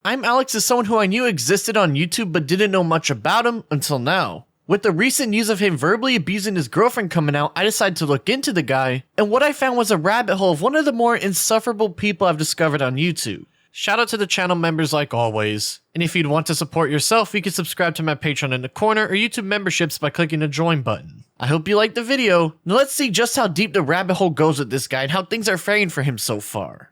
ImAllexx is someone who I knew existed on YouTube but didn't know much about him until now. With the recent news of him verbally abusing his girlfriend coming out, I decided to look into the guy, and what I found was a rabbit hole of one of the more insufferable people I've discovered on YouTube. Shout out to the channel members like always. And if you'd want to support yourself, you can subscribe to my Patreon in the corner or YouTube memberships by clicking the join button. I hope you liked the video. Now let's see just how deep the rabbit hole goes with this guy and how things are faring for him so far.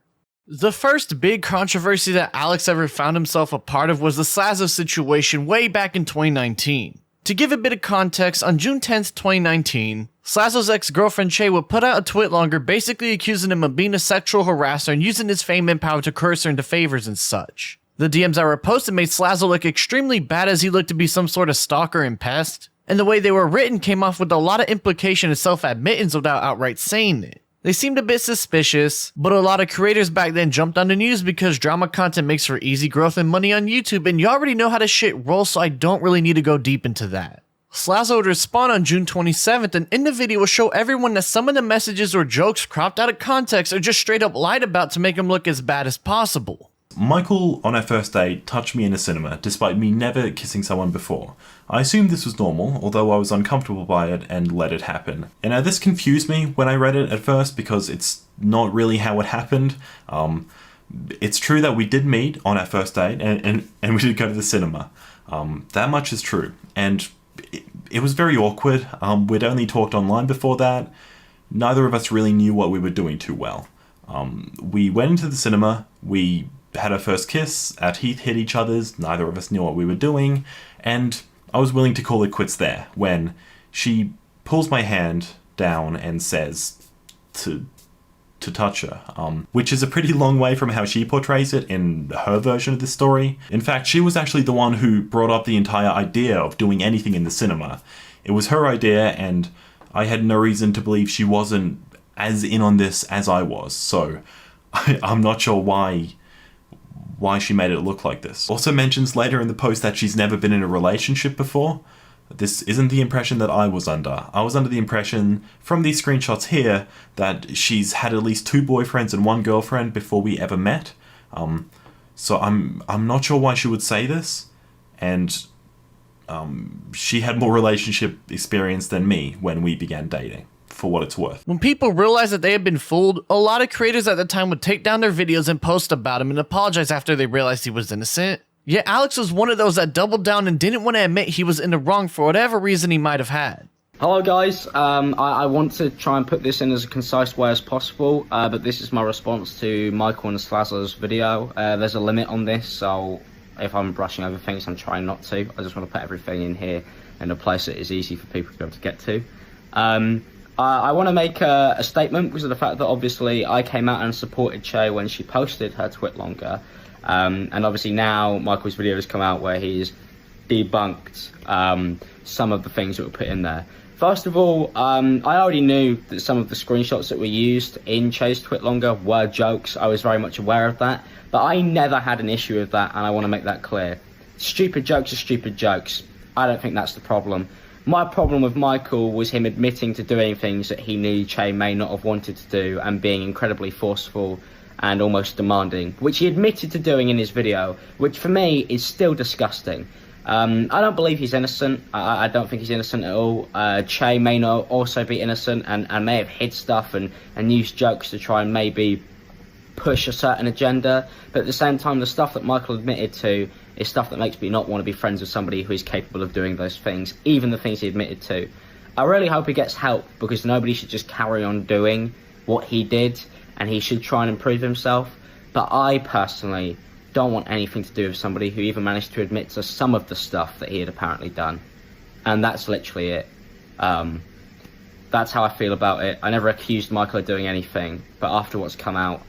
The first big controversy that Alex ever found himself a part of was the Slazo situation way back in 2019. To give a bit of context, on June 10th, 2019, Slazo's ex-girlfriend Che would put out a tweet longer basically accusing him of being a sexual harasser and using his fame and power to coerce her into favors and such. The DMs that were posted made Slazo look extremely bad as he looked to be some sort of stalker and pest, and the way they were written came off with a lot of implication and self-admittance without outright saying it. They seemed a bit suspicious, but a lot of creators back then jumped on the news because drama content makes for easy growth and money on YouTube, and you already know how this shit rolls, so I don't really need to go deep into that. Slazo would respond on June 27th, and in the video would show everyone that some of the messages or jokes cropped out of context or just straight up lied about to make him look as bad as possible. Michael, on our first date, touched me in a cinema, despite me never kissing someone before. I assumed this was normal, although I was uncomfortable by it and let it happen. And now this confused me when I read it at first because it's not really how it happened. It's true that we did meet on our first date and we did go to the cinema. That much is true. And it was very awkward. We'd only talked online before that. Neither of us really knew what we were doing too well. We went into the cinema, we had our first kiss, our teeth hit each other's, neither of us knew what we were doing, and I was willing to call it quits there when she pulls my hand down and says to touch her, which is a pretty long way from how she portrays it in her version of the story. In fact, she was actually the one who brought up the entire idea of doing anything in the cinema. It was her idea, and I had no reason to believe she wasn't as in on this as I was, so I'm not sure why she made it look like this. Also mentions later in the post that she's never been in a relationship before. This isn't the impression that I was under. I was under the impression from these screenshots here that she's had at least 2 boyfriends and 1 girlfriend before we ever met. So I'm not sure why she would say this, and she had more relationship experience than me when we began dating, for what it's worth. When people realized that they had been fooled, a lot of creators at the time would take down their videos and post about him and apologize after they realized he was innocent. Yet Alex was one of those that doubled down and didn't want to admit he was in the wrong for whatever reason he might have had. Hello guys, I want to try and put this in as a concise way as possible, but this is my response to Michael and Slazo's video. There's a limit on this, so if I'm brushing over things, I'm trying not to. I just want to put everything in here in a place that is easy for people to be able to get to. I want to make a statement because of the fact that obviously I came out and supported Che when she posted her tweet longer. And obviously now Michael's video has come out where he's debunked some of the things that were put in there. First of all, I already knew that some of the screenshots that were used in Che's tweet longer were jokes. I was very much aware of that, but I never had an issue with that, and I want to make that clear. Stupid jokes are stupid jokes. I don't think that's the problem. My problem with Michael was him admitting to doing things that he knew Che may not have wanted to do and being incredibly forceful and almost demanding, which he admitted to doing in his video, which for me is still disgusting. I don't believe he's innocent. I don't think he's innocent at all. Che may not also be innocent and may have hid stuff and used jokes to try and maybe push a certain agenda, but at the same time the stuff that Michael admitted to is stuff that makes me not want to be friends with somebody who is capable of doing those things, even the things he admitted to. I really hope he gets help, because nobody should just carry on doing what he did, and he should try and improve himself. But I personally don't want anything to do with somebody who even managed to admit to some of the stuff that he had apparently done, and that's literally it. That's how I feel about it. I never accused Michael of doing anything, but after what's come out,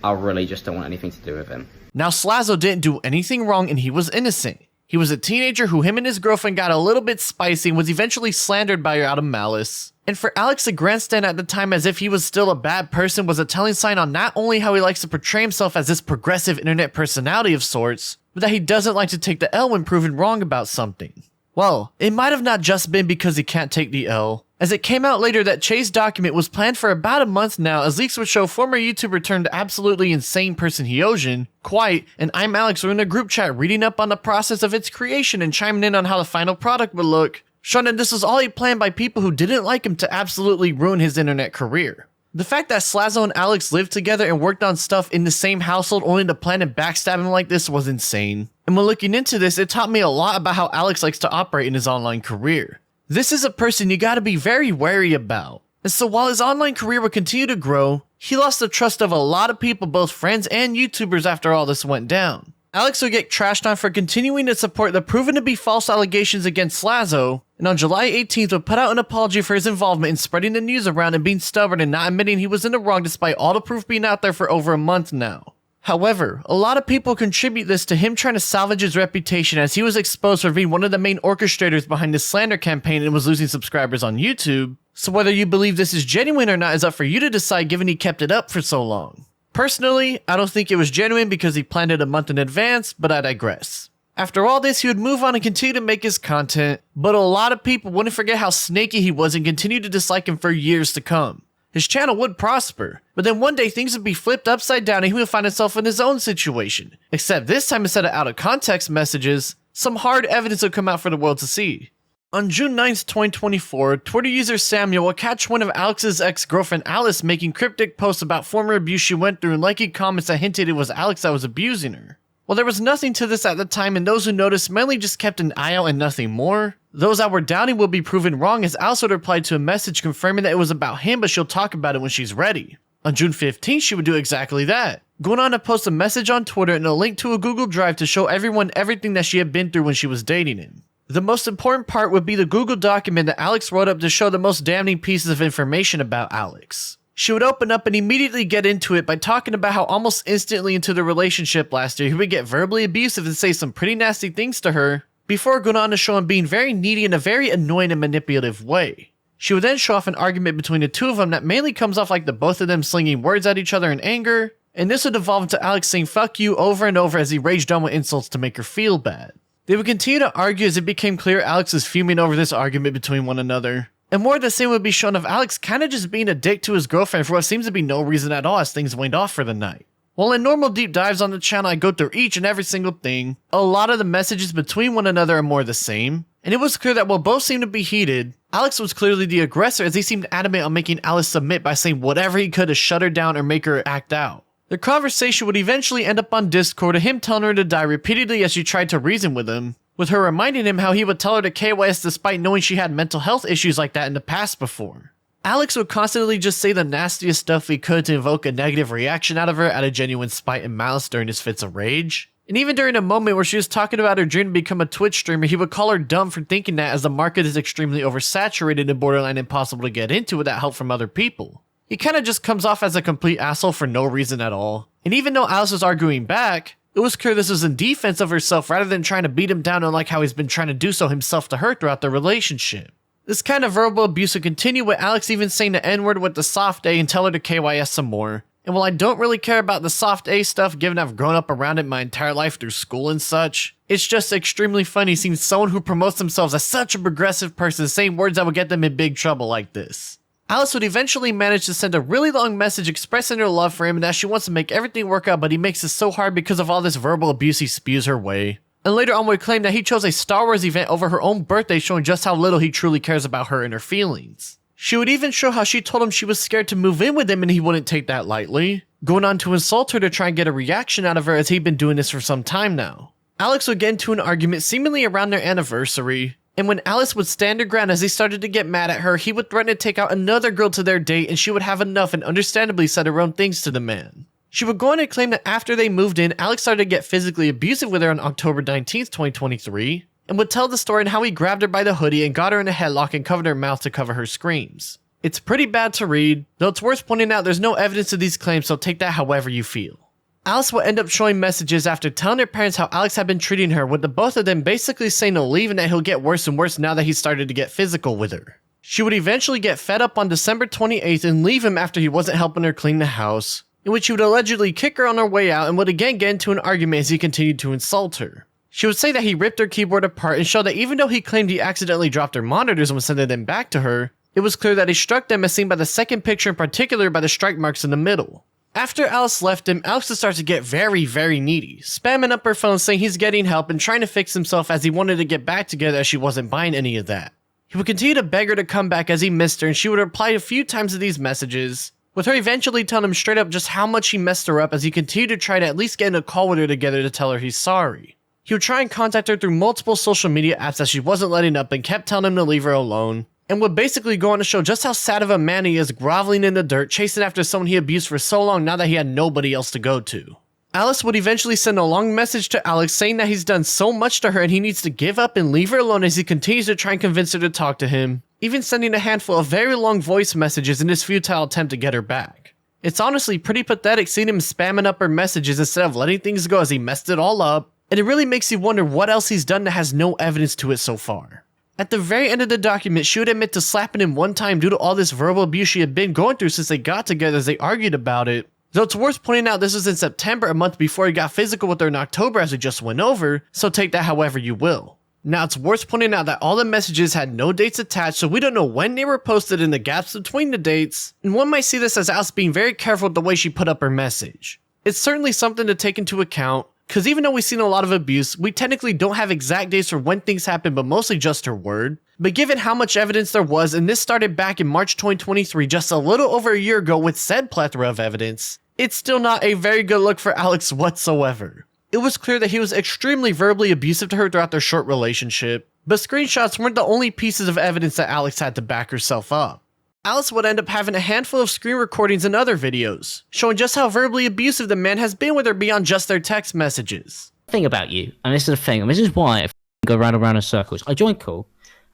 I really just don't want anything to do with him. Now Slazo didn't do anything wrong and he was innocent. He was a teenager who him and his girlfriend got a little bit spicy and was eventually slandered by her out of malice. And for Alex to grandstand at the time as if he was still a bad person was a telling sign on not only how he likes to portray himself as this progressive internet personality of sorts, but that he doesn't like to take the L when proven wrong about something. Well, it might have not just been because he can't take the L, as it came out later that Che's document was planned for about a month now, as leaks would show former YouTuber turned absolutely insane person Hyojin, Quiet, and ImAllexx were in a group chat reading up on the process of its creation and chiming in on how the final product would look, showing that this was all he planned by people who didn't like him to absolutely ruin his internet career. The fact that Slazo and Alex lived together and worked on stuff in the same household only to plan and backstab him like this was insane. And when looking into this, it taught me a lot about how Alex likes to operate in his online career. This is a person you gotta be very wary about. And so while his online career would continue to grow, he lost the trust of a lot of people, both friends and YouTubers, after all this went down. Alex would get trashed on for continuing to support the proven to be false allegations against Slazo, and on July 18th would put out an apology for his involvement in spreading the news around and being stubborn and not admitting he was in the wrong despite all the proof being out there for over a month now. However, a lot of people contribute this to him trying to salvage his reputation, as he was exposed for being one of the main orchestrators behind the slander campaign and was losing subscribers on YouTube. So whether you believe this is genuine or not is up for you to decide, given he kept it up for so long. Personally, I don't think it was genuine because he planned it a month in advance, but I digress. After all this, he would move on and continue to make his content, but a lot of people wouldn't forget how snaky he was and continue to dislike him for years to come. His channel would prosper, but then one day things would be flipped upside down and he would find himself in his own situation. Except this time, instead of out of context messages, some hard evidence would come out for the world to see. On June 9th, 2024, Twitter user Samuel will catch one of Alex's ex-girlfriend Alice making cryptic posts about former abuse she went through and liking comments that hinted it was Alex that was abusing her. While there was nothing to this at the time, and those who noticed mainly just kept an eye out and nothing more, those that were doubting will be proven wrong, as Alice would reply to a message confirming that it was about him, but she'll talk about it when she's ready. On June 15th, she would do exactly that, going on to post a message on Twitter and a link to a Google Drive to show everyone everything that she had been through when she was dating him. The most important part would be the Google document that Alex wrote up to show the most damning pieces of information about Alex. She would open up and immediately get into it by talking about how almost instantly into the relationship last year he would get verbally abusive and say some pretty nasty things to her, before going on to show him being very needy in a very annoying and manipulative way. She would then show off an argument between the two of them that mainly comes off like the both of them slinging words at each other in anger, and this would evolve into Alex saying "fuck you" over and over as he raged on with insults to make her feel bad. They would continue to argue as it became clear Alex was fuming over this argument between one another. And more of the same would be shown of Alex kinda just being a dick to his girlfriend for what seems to be no reason at all as things waned off for the night. While in normal deep dives on the channel I go through each and every single thing, a lot of the messages between one another are more the same, and it was clear that while both seemed to be heated, Alex was clearly the aggressor as he seemed adamant on making Alice submit by saying whatever he could to shut her down or make her act out. Their conversation would eventually end up on Discord with him telling her to die repeatedly as she tried to reason with him, with her reminding him how he would tell her to KYS despite knowing she had mental health issues like that in the past before. Alex would constantly just say the nastiest stuff he could to evoke a negative reaction out of her out of genuine spite and malice during his fits of rage. And even during a moment where she was talking about her dream to become a Twitch streamer, he would call her dumb for thinking that, as the market is extremely oversaturated and borderline impossible to get into without help from other people. He kinda just comes off as a complete asshole for no reason at all. And even though Alice was arguing back, it was clear this was in defense of herself rather than trying to beat him down, unlike how he's been trying to do so himself to her throughout the relationship. This kind of verbal abuse would continue, with Alex even saying the N-word with the soft A and tell her to KYS some more. And while I don't really care about the soft A stuff given I've grown up around it my entire life through school and such, it's just extremely funny seeing someone who promotes themselves as such a progressive person saying words that would get them in big trouble like this. Alice would eventually manage to send a really long message expressing her love for him and that she wants to make everything work out, but he makes it so hard because of all this verbal abuse he spews her way. And later on would claim that he chose a Star Wars event over her own birthday, showing just how little he truly cares about her and her feelings. She would even show how she told him she was scared to move in with him and he wouldn't take that lightly, going on to insult her to try and get a reaction out of her as he'd been doing this for some time now. Alex would get into an argument seemingly around their anniversary, and when Alice would stand her ground as he started to get mad at her, he would threaten to take out another girl to their date and she would have enough and understandably said her own things to the man. She would go on and claim that after they moved in, Alex started to get physically abusive with her on October 19th, 2023, and would tell the story on how he grabbed her by the hoodie and got her in a headlock and covered her mouth to cover her screams. It's pretty bad to read, though it's worth pointing out there's no evidence of these claims, so take that however you feel. Alice will end up showing messages after telling her parents how Alex had been treating her, with the both of them basically saying he'll leave and that he'll get worse and worse now that he started to get physical with her. She would eventually get fed up on December 28th and leave him after he wasn't helping her clean the house, in which he would allegedly kick her on her way out and would again get into an argument as he continued to insult her. She would say that he ripped her keyboard apart and show that even though he claimed he accidentally dropped her monitors and was sending them back to her, It was clear that he struck them as seen by the second picture, in particular by the strike marks in the middle. After Alice left him, Alex started to get very, very needy, spamming up her phone saying he's getting help and trying to fix himself as he wanted to get back together as she wasn't buying any of that. He would continue to beg her to come back as he missed her, and she would reply a few times to these messages, with her eventually telling him straight up just how much he messed her up as he continued to try to at least get in a call with her together to tell her he's sorry. He would try and contact her through multiple social media apps as she wasn't letting up and kept telling him to leave her alone, and would basically go on to show just how sad of a man he is, groveling in the dirt, chasing after someone he abused for so long now that he had nobody else to go to. Alice would eventually send a long message to Alex saying that he's done so much to her and he needs to give up and leave her alone as he continues to try and convince her to talk to him, even sending a handful of very long voice messages in his futile attempt to get her back. It's honestly pretty pathetic seeing him spamming up her messages instead of letting things go as he messed it all up, and it really makes you wonder what else he's done that has no evidence to it so far. At the very end of the document, she would admit to slapping him one time due to all this verbal abuse she had been going through since they got together as they argued about it. Though it's worth pointing out this was in September, a month before he got physical with her in October as we just went over, so take that however you will. Now it's worth pointing out that all the messages had no dates attached, so we don't know when they were posted in the gaps between the dates, and one might see this as Alice being very careful with the way she put up her message. It's certainly something to take into account, because even though we've seen a lot of abuse, we technically don't have exact dates for when things happened, but mostly just her word. But given how much evidence there was, and this started back in March 2023, just a little over a year ago with said plethora of evidence, it's still not a very good look for Alex whatsoever. It was clear that he was extremely verbally abusive to her throughout their short relationship, but screenshots weren't the only pieces of evidence that Alex had to back herself up. Alice would end up having a handful of screen recordings and other videos, showing just how verbally abusive the man has been with her beyond just their text messages. Thing about you, and this is the thing, and this is why I go round and round in circles. I join call,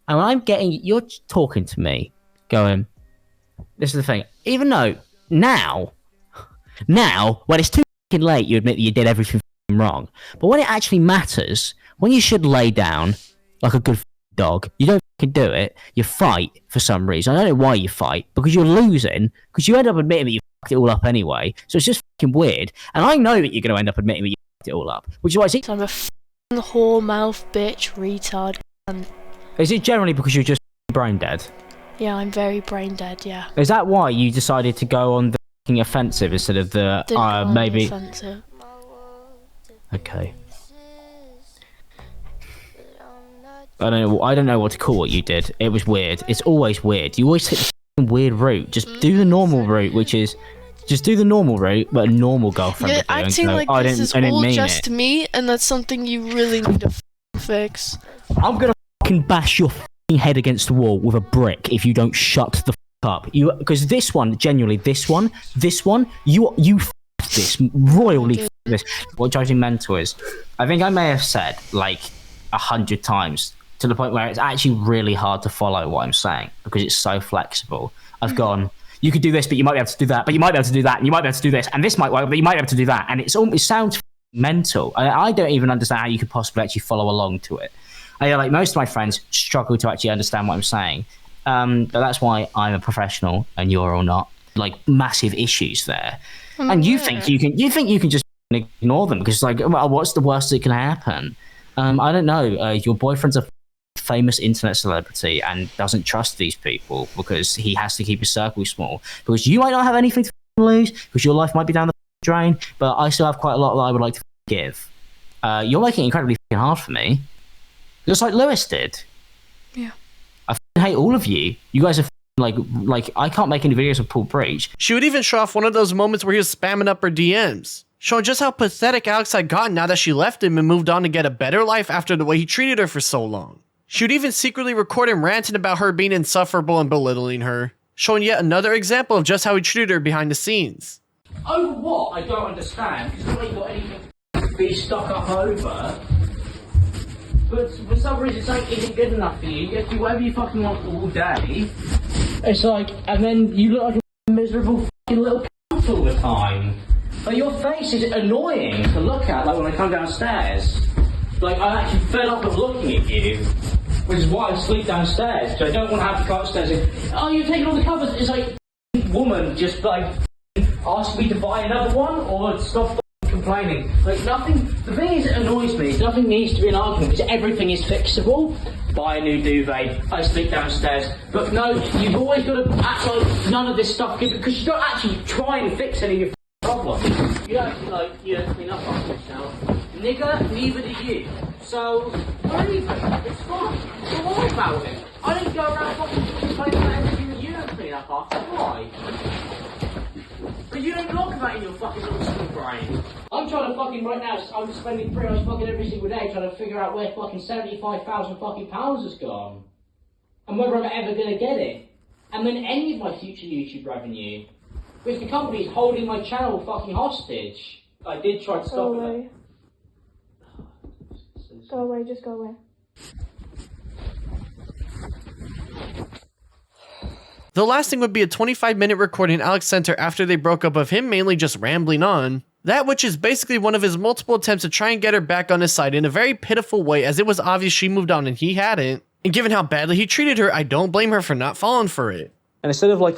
and when I'm getting, you're talking to me, going, this is the thing, even though now, when it's too late, you admit that you did everything wrong, but when it actually matters, when you should lay down like a good dog, you don't do it, you fight for some reason. I don't know why you fight, because you're losing, because you end up admitting that you fucked it all up anyway, so it's just fucking weird, and I know that you're going to end up admitting that you fucked it all up, which is why So I'm a f***ing whore mouth bitch retard. And is it generally because you're just brain dead? yeah, I'm very brain dead, yeah. Is that why you decided to go on the fucking offensive instead of the, Didn't go on maybe... offensive. Okay. I don't know what to call what you did. It was weird. It's always weird. You always take the f***ing weird route. Just do the normal route, which is... Just do the normal route, but a normal girlfriend You're would do. acting like this is all just me, and that's something you really need to fix. I'm gonna fucking bash your fucking head against the wall with a brick if you don't shut the f*** up. Because this one, genuinely, this one, you f***ed this, royally f***ed this. What judging mental is, I think I may have said, like, 100 times, to the point where it's actually really hard to follow what I'm saying, because it's so flexible. I've gone... You could do this, but you might be able to do that, but you might be able to do that, and you might be able to do this, and this might work, but you might be able to do that, and it sounds mental. I don't even understand how you could possibly actually follow along to it. Like most of my friends struggle to actually understand what I'm saying, but that's why I'm a professional and you're all not. Like massive issues there, and you think you can just ignore them because like, well, what's the worst that can happen? I don't know. Your boyfriend's a famous internet celebrity and doesn't trust these people because he has to keep his circle small, because you might not have anything to lose, because your life might be down the drain, but I still have quite a lot that I would like to give. You're making it incredibly hard for me, just like Lewis did. Yeah, I hate all of you. You guys are like I can't make any videos of Paul Breach. She would even show off one of those moments where he was spamming up her DMs, showing just how pathetic Alex had gotten now that she left him and moved on to get a better life after the way he treated her for so long. She would even secretly record him ranting about her being insufferable and belittling her, showing yet another example of just how he treated her behind the scenes. Over what? I don't understand. It's not like you've got anything to be stuck up over. But for some reason something isn't good enough for you. You get to do whatever you fucking want all day. It's like, and then you look like a miserable fucking little cunt all the time. Like your face is annoying to look at, like when I come downstairs. Like, I'm actually fed up of looking at you, which is why I sleep downstairs, because I don't want to have to go upstairs and, oh, you're taking all the covers. It's like, woman just, like, ask me to buy another one, or stop complaining. Like, nothing, the thing is that annoys me is nothing needs to be an argument because everything is fixable. Buy a new duvet, I sleep downstairs. But no, you've always got to act like none of this stuff, because you don't actually try and fix any of your problems. You don't clean up after yourself. Nigga, neither do you. So, leave it. It's fine. Don't worry about it. I don't go around fucking complaining about everything that you don't clean up after. Why? But you don't talk about it in your fucking little small brain. I'm trying to fucking right now, I'm spending 3 hours fucking every single day trying to figure out where fucking 75,000 fucking pounds has gone. And whether I'm ever gonna get it. And then any of my future YouTube revenue. Because the company's holding my channel fucking hostage. I did try to stop it. Go away, just go away. The last thing would be a 25-minute recording Alex sent her after they broke up of him mainly just rambling on. That which is basically one of his multiple attempts to try and get her back on his side in a very pitiful way, as it was obvious she moved on and he hadn't. And given how badly he treated her, I don't blame her for not falling for it. And instead of like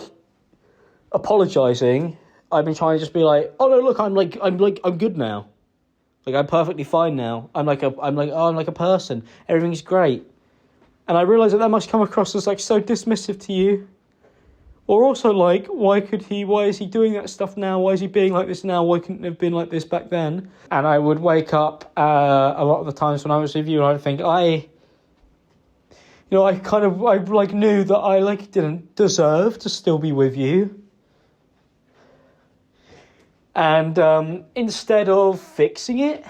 apologizing, I've been trying to just be like, oh no, look, I'm good now. Like, I'm perfectly fine now. I'm like a person. Everything's great. And I realise that must come across as like so dismissive to you. Or also like, why is he doing that stuff now? Why is he being like this now? Why couldn't he have been like this back then? And I would wake up a lot of the times when I was with you and I'd think, I knew that I didn't deserve to still be with you. And instead of fixing it,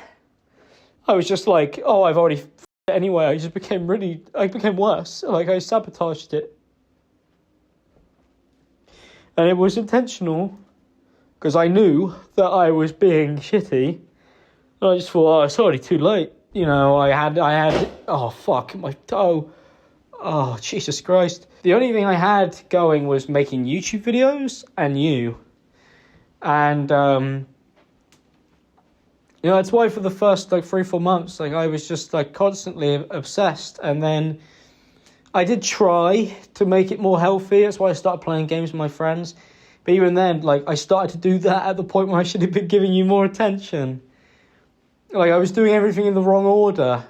I was just like, oh, I've already f***ed it anyway. I became worse. Like, I sabotaged it. And it was intentional, because I knew that I was being shitty. And I just thought, oh, it's already too late. You know, I had, oh, fuck, my toe. Oh, Jesus Christ. The only thing I had going was making YouTube videos and you. And, that's why for the first, 3-4 months, I was just, constantly obsessed. And then I did try to make it more healthy. That's why I started playing games with my friends. But even then, I started to do that at the point where I should have been giving you more attention. I was doing everything in the wrong order.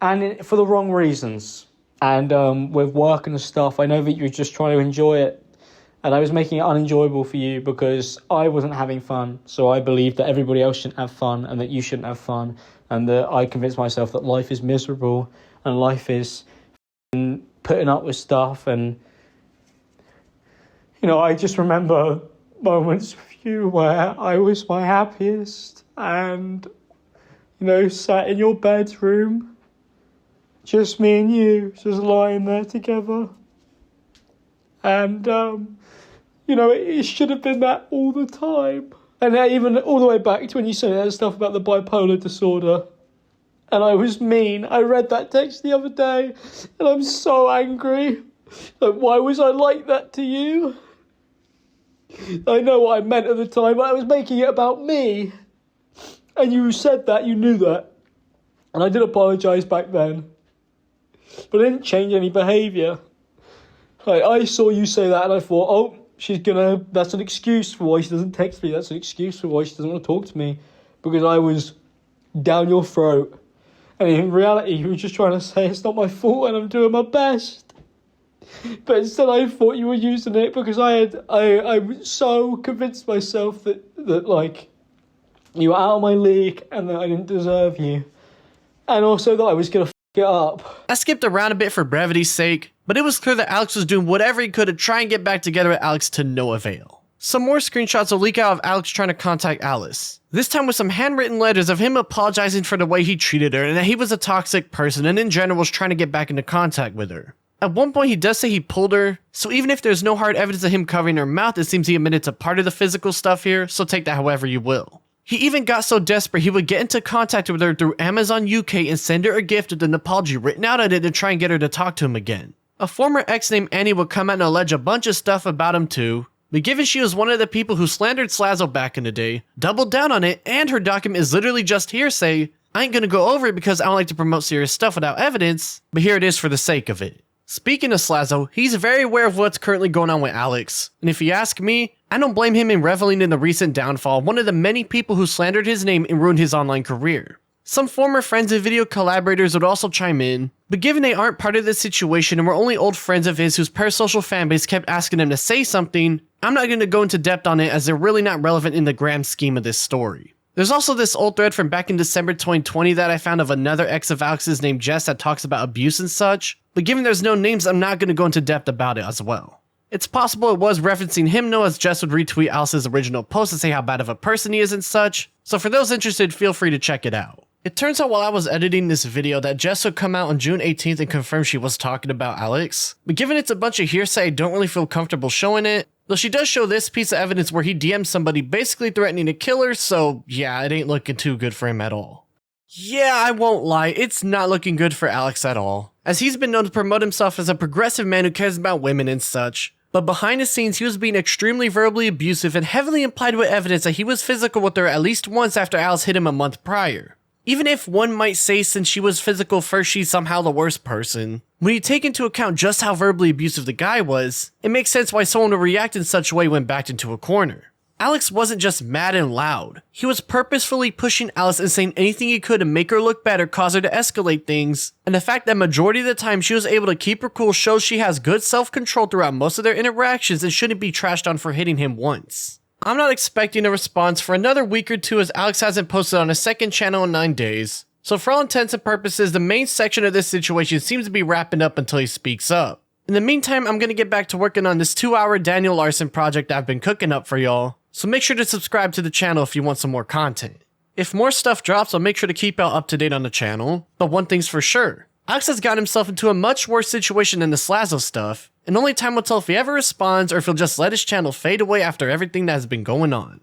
And for the wrong reasons. And with work and stuff, I know that you were just trying to enjoy it. And I was making it unenjoyable for you because I wasn't having fun. So I believed that everybody else shouldn't have fun and that you shouldn't have fun. And that I convinced myself that life is miserable and life is putting up with stuff. And, I just remember moments with you where I was my happiest and, sat in your bedroom, just me and you, just lying there together. And, it should have been that all the time. And even all the way back to when you said that stuff about the bipolar disorder. And I was mean. I read that text the other day, and I'm so angry. Why was I like that to you? I know what I meant at the time, but I was making it about me. And you said that, you knew that. And I did apologise back then. But I didn't change any behaviour. I saw you say that and I thought, oh, that's an excuse for why she doesn't text me. That's an excuse for why she doesn't want to talk to me. Because I was down your throat. And in reality, you were just trying to say it's not my fault and I'm doing my best. But instead I thought you were using it because I was so convinced myself that you were out of my league and that I didn't deserve you. And also that I was going to it up. I skipped around a bit for brevity's sake, but it was clear that Alex was doing whatever he could to try and get back together with Alex to no avail. Some more screenshots will leak out of Alex trying to contact Alice. This time with some handwritten letters of him apologizing for the way he treated her and that he was a toxic person and in general was trying to get back into contact with her. At one point he does say he pulled her, so even if there's no hard evidence of him covering her mouth, it seems he admitted to part of the physical stuff here, so take that however you will. He even got so desperate he would get into contact with her through Amazon UK and send her a gift with an apology written out on it to try and get her to talk to him again. A former ex named Annie would come out and allege a bunch of stuff about him too, but given she was one of the people who slandered Slazo back in the day, doubled down on it, and her document is literally just hearsay, I ain't gonna go over it because I don't like to promote serious stuff without evidence, but here it is for the sake of it. Speaking of Slazo, he's very aware of what's currently going on with Alex, and if you ask me, I don't blame him in reveling in the recent downfall of one of the many people who slandered his name and ruined his online career. Some former friends and video collaborators would also chime in, but given they aren't part of this situation and were only old friends of his whose parasocial fanbase kept asking him to say something, I'm not going to go into depth on it as they're really not relevant in the grand scheme of this story. There's also this old thread from back in December 2020 that I found of another ex of Alex's named Jess that talks about abuse and such, but given there's no names, I'm not going to go into depth about it as well. It's possible it was referencing him though, as Jess would retweet Alex's original post and say how bad of a person he is and such, so for those interested, feel free to check it out. It turns out while I was editing this video that Jess would come out on June 18th and confirm she was talking about Alex, but given it's a bunch of hearsay, I don't really feel comfortable showing it, though she does show this piece of evidence where he DM'd somebody basically threatening to kill her, so yeah, it ain't looking too good for him at all. Yeah, I won't lie, it's not looking good for Alex at all, as he's been known to promote himself as a progressive man who cares about women and such, but behind the scenes he was being extremely verbally abusive and heavily implied with evidence that he was physical with her at least once after Alex hit him a month prior. Even if one might say since she was physical first she's somehow the worst person, when you take into account just how verbally abusive the guy was, it makes sense why someone would react in such a way when backed into a corner. Alex wasn't just mad and loud, he was purposefully pushing Alice and saying anything he could to make her look bad or cause her to escalate things, and the fact that majority of the time she was able to keep her cool shows she has good self-control throughout most of their interactions and shouldn't be trashed on for hitting him once. I'm not expecting a response for another week or two as Alex hasn't posted on his second channel in 9 days, so for all intents and purposes the main section of this situation seems to be wrapping up until he speaks up. In the meantime, I'm gonna get back to working on this 2-hour Daniel Larson project I've been cooking up for y'all, so make sure to subscribe to the channel if you want some more content. If more stuff drops, I'll make sure to keep y'all up to date on the channel, but one thing's for sure, Alex has gotten himself into a much worse situation than the Slazo stuff, and only time will tell if he ever responds or if he'll just let his channel fade away after everything that has been going on.